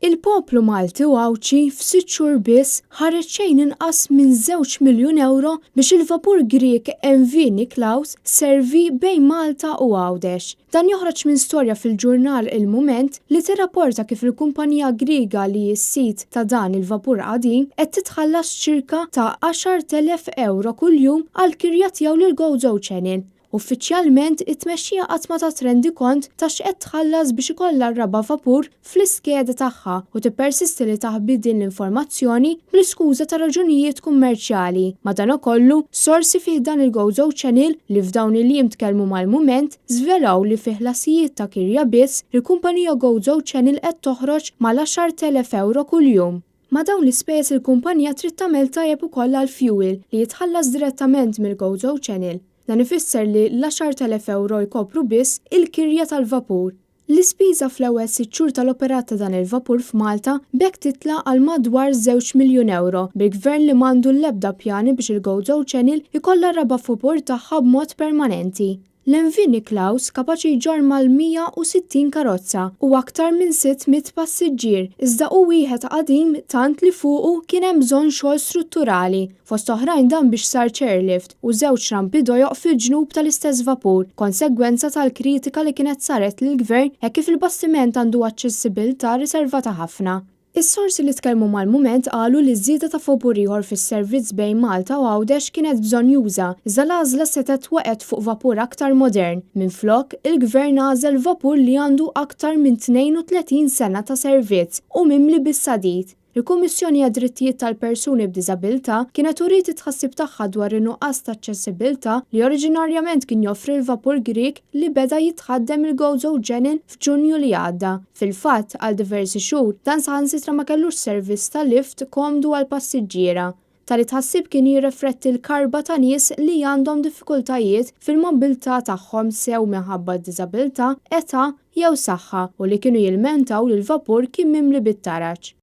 Il-poplu Malti u Awċi f'6 xhur biss ħareġ xejn inqas minn 2 miljun euro biex il-vapur Grieg MV Niklaus servi bejn Malta u Għawdex. Dan joħroġ minn storja fil-ġurnal Il-Mument li tirrapporta kif il-kumpanija Griega li s-sit ta' dan il-vapur qadim qed titħallas ċirka ta' 10,000 euro kuljum għal kirja tiegħu lil GoGo Channel. Uffiċjalment it-tmexxija qatt ma tat rendi kont ta' x'qed tħallas biex ikollha raba vapur fl-iskeda tagħha u tippersisti li taħbi din l-informazzjoni bl-iskuża ta' raġunijiet kummerċjali. Madankollu, sorsi fih dan il-GoGo Channel li f'dawn il-jiem tkellmu mal-Mument żvelaw li fih ħlasijiet ta' kirja biss il-kumpanija GoGo Channel qed toħroġ mal-10,000 euro kuljum. Ma dawn l-ispejjeż il-kumpanija trid tagħmel tajjeb ukoll għall-fuel li jitħallas direttament mill-GoGo Channel. Dan ifisser li l-10,000 euro jkopru biss il-kirja tal-vapur. L-ispiża fl-ewwel 6 xhur tal-operat ta' dan il-vapur f'Malta b'hekk titla' għal madwar 2 miljun euro bil-gvern li m'għandu l-ebda pjani biex il-GoGo Channel ikollha raba vapur tagħha b'mod permanenti. L-MV Niklaus kapaċi jġorr mal-160 karozza u aktar minn 600 passiġġier, iżda hu wieħed qadim tant li fuqu kien hemm bżonn xogħol strutturali, fost oħrajn dan biex sar chairlift u 2 rampi dojoq fil-ġnub tal-istess vapur, konsegwenza tal-kritika li kienet saret lill-gvern hekk kif il-bastiment għandu aċċessibilità riservata ħafna. Is-sorsi li tkellmu mal-Mument qalu li żieda ta' vapur ieħor fis-servizz bejn Malta u Għawdex kienet bżonjuża, iżda l-għażla setgħet waqgħet fuq vapur aktar modern. Minflok, il-gvern għażel vapur li għandu aktar minn 32 sena ta' servizz u mimli bis-sadid. Il-Kummissjoni għad-Drittijiet tal-Persuni b'Diżabilità kienet urid tħassib tagħha dwar in-nuqqas ta' aċċessibilità li oriġinarjament kien joffri l-vapur Grieg li beda jitħaddem il-GoGo Channel f'Ġunju li għadda. Fil-fatt, għal diversi xhur, dan saħansitra ma kellux servizz ta' lift komdu għal passiġġiera. Tali tħassib kien jirrifletti l-karba ta' nies li għandhom diffikultajiet fil-mobilità tagħhom sew minħabba d-diżabilità, età jew saħħa u li kienu jilmentaw li l-vapur kien mimli bit-taraġ.